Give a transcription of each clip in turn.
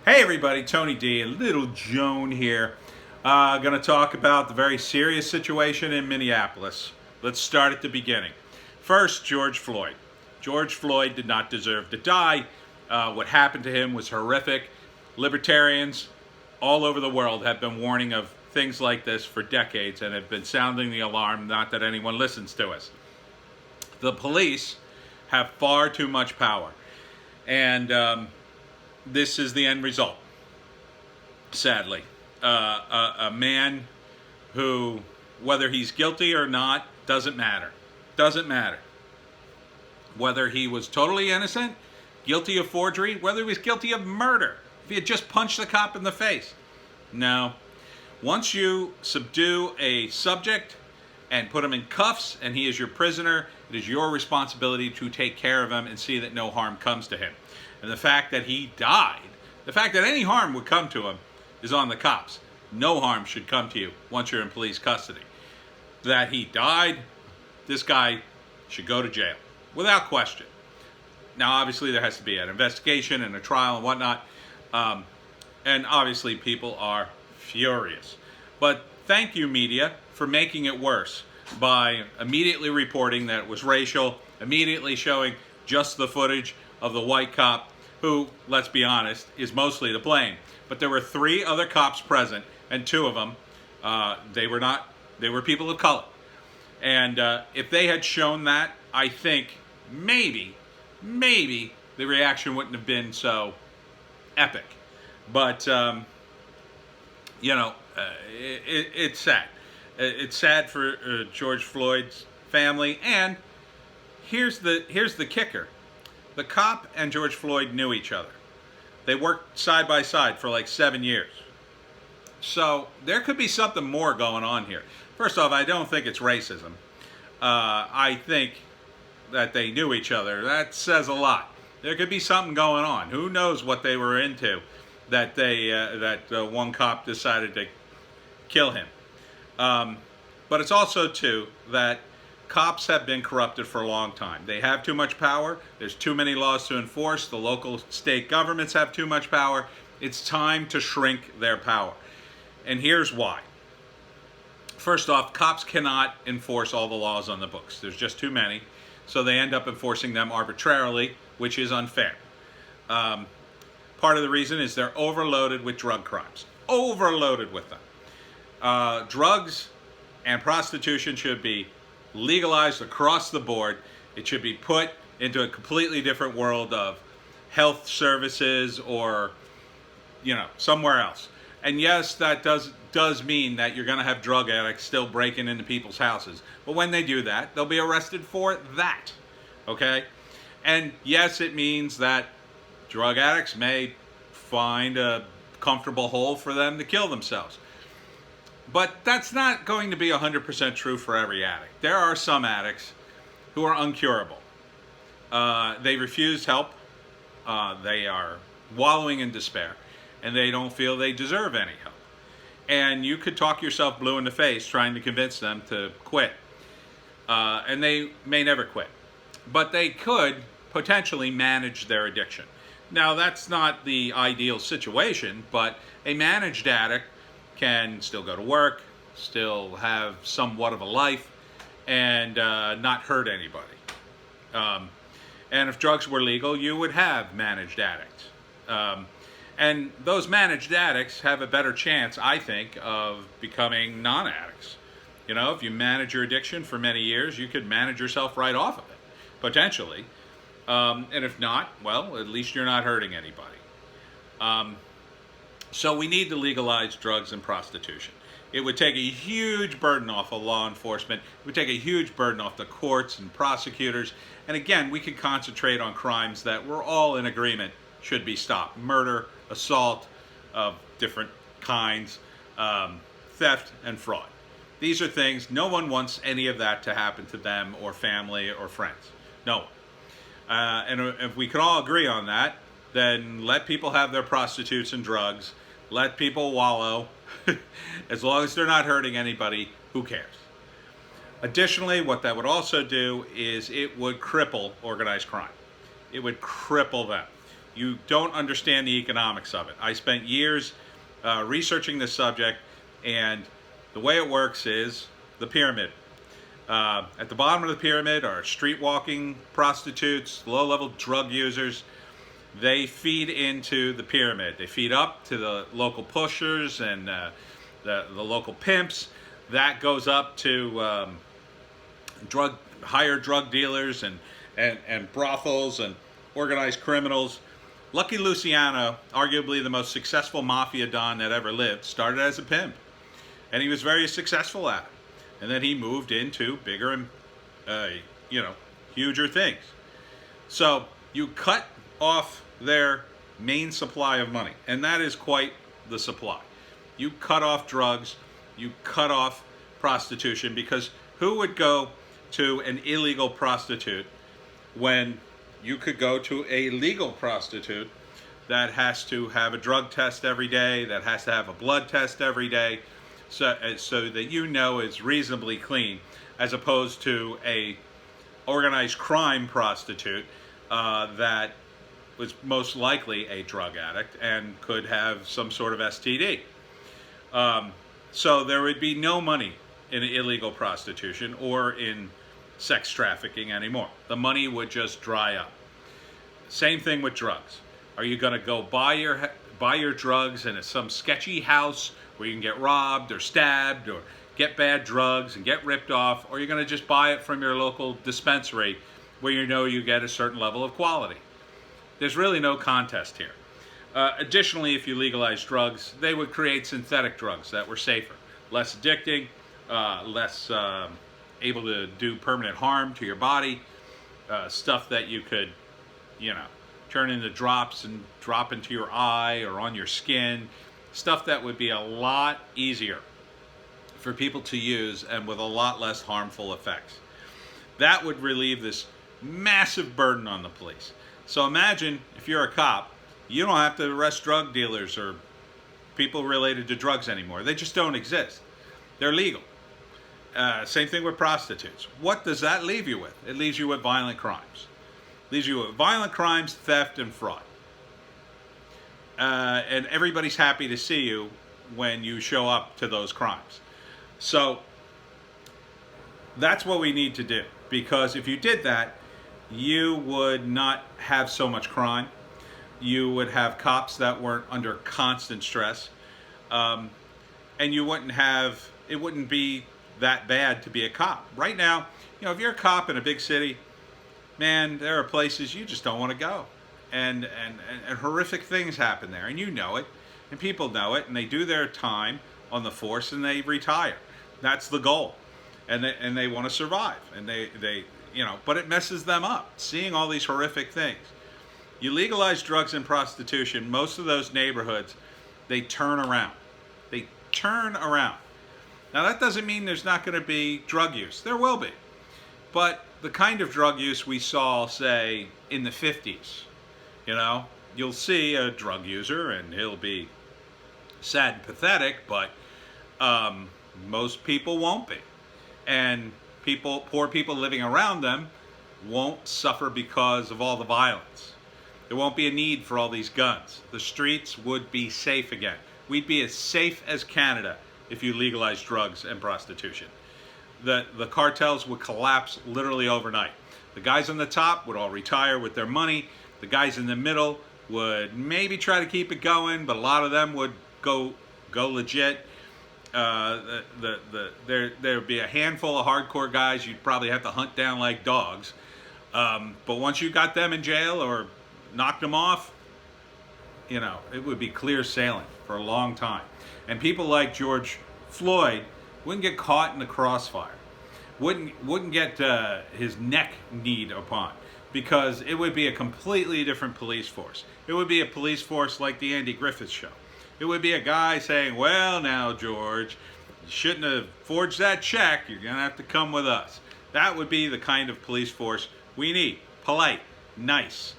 Hey everybody, Tony D, Little Joan here. Going to talk about the very serious situation in Minneapolis. Let's start at the beginning. First, George Floyd. George Floyd did not deserve to die. What happened to him was horrific. Libertarians all over the world have been warning of things like this for decades and have been sounding the alarm, not that anyone listens to us. The police have far too much power. And this is the end result, sadly. A man who, whether he's guilty or not, doesn't matter. Doesn't matter. Whether he was totally innocent, guilty of forgery, whether he was guilty of murder, if he had just punched the cop in the face. No. Once you subdue a subject and put him in cuffs and he is your prisoner, it is your responsibility to take care of him and see that no harm comes to him. And the fact that he died, the fact that any harm would come to him is on the cops. No harm should come to you once you're in police custody. That he died, this guy should go to jail, without question. Now, obviously, there has to be an investigation and a trial and whatnot. And obviously, people are furious. But thank you, media, for making it worse by immediately reporting that it was racial, immediately showing just the footage of the white cop who, let's be honest, is mostly to blame. But there were 3 other cops present, and 2 of them, they were people of color. And if they had shown that, I think maybe the reaction wouldn't have been so epic. But, it's sad. It's sad for George Floyd's family. And here's the kicker. The cop and George Floyd knew each other. They worked side by side for like 7 years. So there could be something more going on here. First off, I don't think it's racism. I think that they knew each other. That says a lot. There could be something going on. Who knows what they were into that one cop decided to kill him. But it's also, too, that cops have been corrupted for a long time. They have too much power. There's too many laws to enforce. The local state governments have too much power. It's time to shrink their power. And here's why. First off, cops cannot enforce all the laws on the books. There's just too many. So they end up enforcing them arbitrarily, which is unfair. Part of the reason is they're overloaded with drug crimes. Overloaded with them. Drugs and prostitution should be legalized across the board. It should be put into a completely different world of health services or, somewhere else. And yes, that does mean that you're going to have drug addicts still breaking into people's houses. But when they do that, they'll be arrested for that. Okay? And yes, it means that drug addicts may find a comfortable hole for them to kill themselves. But that's not going to be 100% true for every addict. There are some addicts who are uncurable. They refuse help. They are wallowing in despair. And they don't feel they deserve any help. And you could talk yourself blue in the face trying to convince them to quit. And they may never quit. But they could potentially manage their addiction. Now, that's not the ideal situation, but a managed addict can still go to work, still have somewhat of a life, and not hurt anybody. And if drugs were legal, you would have managed addicts. And those managed addicts have a better chance, I think, of becoming non-addicts. If you manage your addiction for many years, you could manage yourself right off of it, potentially. And if not, well, at least you're not hurting anybody. So we need to legalize drugs and prostitution. It would take a huge burden off of law enforcement. It would take a huge burden off the courts and prosecutors. And again, we could concentrate on crimes that we're all in agreement should be stopped. Murder, assault of different kinds, theft, and fraud. These are things, no one wants any of that to happen to them or family or friends. No one. And if we can all agree on that, then let people have their prostitutes and drugs. Let people wallow. As long as they're not hurting anybody, who cares? Additionally, what that would also do is it would cripple organized crime. It would cripple them. you don't understand the economics of it. I spent years researching this subject, and the way it works is the pyramid. At the bottom of the pyramid are street-walking prostitutes, low-level drug users. They feed into the pyramid. They feed up to the local pushers and the local pimps. That goes up to higher drug dealers and brothels and organized criminals. Lucky Luciano, arguably the most successful mafia don that ever lived, started as a pimp, and he was very successful at it. And then he moved into bigger and huger things. So you cut off their main supply of money, and that is quite the supply. You cut off drugs, you cut off prostitution, because who would go to an illegal prostitute when you could go to a legal prostitute that has to have a drug test every day, that has to have a blood test every day, so that it's reasonably clean, as opposed to a organized crime prostitute that was most likely a drug addict and could have some sort of STD. So there would be no money in illegal prostitution or in sex trafficking anymore. The money would just dry up. Same thing with drugs. Are you going to go buy your drugs in some sketchy house where you can get robbed or stabbed or get bad drugs and get ripped off, or you're going to just buy it from your local dispensary where you get a certain level of quality? There's really no contest here. Additionally, if you legalize drugs, they would create synthetic drugs that were safer, less addicting, less able to do permanent harm to your body, stuff that you could, turn into drops and drop into your eye or on your skin, stuff that would be a lot easier for people to use and with a lot less harmful effects. That would relieve this massive burden on the police. So imagine if you're a cop, you don't have to arrest drug dealers or people related to drugs anymore. They just don't exist. They're legal. Same thing with prostitutes. What does that leave you with? It leaves you with violent crimes. Leaves you with violent crimes, theft, and fraud. And everybody's happy to see you when you show up to those crimes. So that's what we need to do, because if you did that, you would not have so much crime. You would have cops that weren't under constant stress, and it wouldn't be that bad to be a cop. Right now, if you're a cop in a big city, man, there are places you just don't want to go, and horrific things happen there, and you know it, and people know it, and they do their time on the force and they retire. That's the goal, and they want to survive, and they but it messes them up seeing all these horrific things. You legalize drugs and prostitution, most of those neighborhoods, they turn around. They turn around. Now that doesn't mean there's not going to be drug use. There will be. But the kind of drug use we saw, say, in the 50s, you'll see a drug user and he'll be sad and pathetic, but most people won't be. And poor people living around them won't suffer because of all the violence. There won't be a need for all these guns. The streets would be safe again. We'd be as safe as Canada if you legalized drugs and prostitution. The cartels would collapse literally overnight. The guys on the top would all retire with their money. The guys in the middle would maybe try to keep it going, but a lot of them would go legit. There would be a handful of hardcore guys you'd probably have to hunt down like dogs. But once you got them in jail or knocked them off, it would be clear sailing for a long time. And people like George Floyd wouldn't get caught in the crossfire, wouldn't get his neck kneed upon, because it would be a completely different police force. It would be a police force like the Andy Griffith Show. It would be a guy saying, well, now, George, you shouldn't have forged that check. You're going to have to come with us. That would be the kind of police force we need. Polite, nice,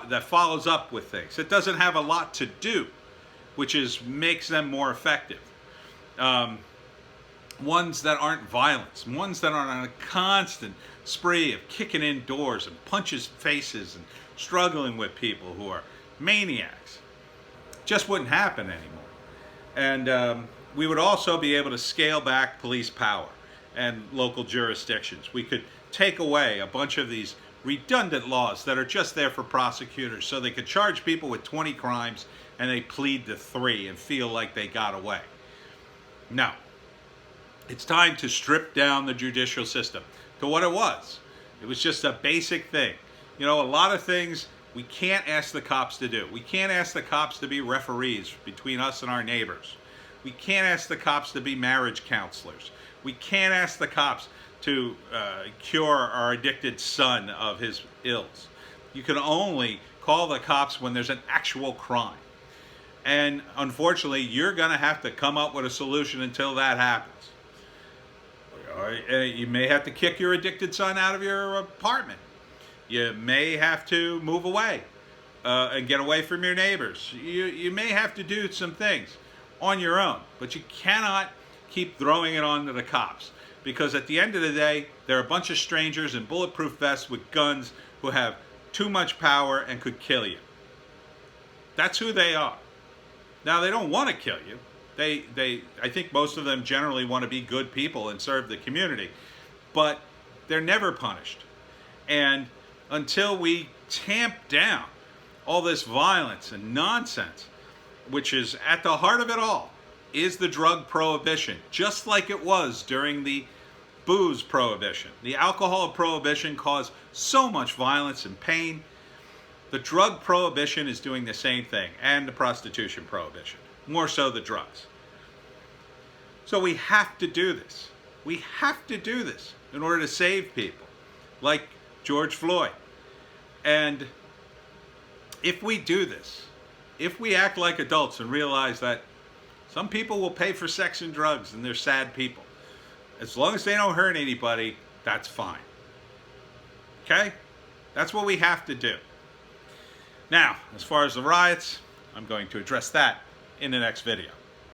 that follows up with things. It doesn't have a lot to do, which makes them more effective. Ones that aren't violent, ones that aren't on a constant spree of kicking in doors and punches faces and struggling with people who are maniacs. Just wouldn't happen anymore. And we would also be able to scale back police power and local jurisdictions. We could take away a bunch of these redundant laws that are just there for prosecutors so they could charge people with 20 crimes and they plead to 3 and feel like they got away. No. It's time to strip down the judicial system to what it was. It was just a basic thing. You know, a lot of things we can't ask the cops to do. We can't ask the cops to be referees between us and our neighbors. We can't ask the cops to be marriage counselors. We can't ask the cops to cure our addicted son of his ills. You can only call the cops when there's an actual crime. And unfortunately, you're going to have to come up with a solution until that happens. You may have to kick your addicted son out of your apartment. You may have to move away and get away from your neighbors. You may have to do some things on your own, but you cannot keep throwing it on to the cops, because at the end of the day, they're a bunch of strangers in bulletproof vests with guns who have too much power and could kill you. That's who they are. Now, they don't want to kill you. I think most of them generally want to be good people and serve the community, but they're never punished. And until we tamp down all this violence and nonsense, which is at the heart of it all, is the drug prohibition, just like it was during the booze prohibition. The alcohol prohibition caused so much violence and pain. The drug prohibition is doing the same thing, and the prostitution prohibition, more so the drugs. So we have to do this. We have to do this in order to save people, like George Floyd. And if we do this, if we act like adults and realize that some people will pay for sex and drugs and they're sad people, as long as they don't hurt anybody, that's fine. Okay? That's what we have to do. Now, as far as the riots, I'm going to address that in the next video.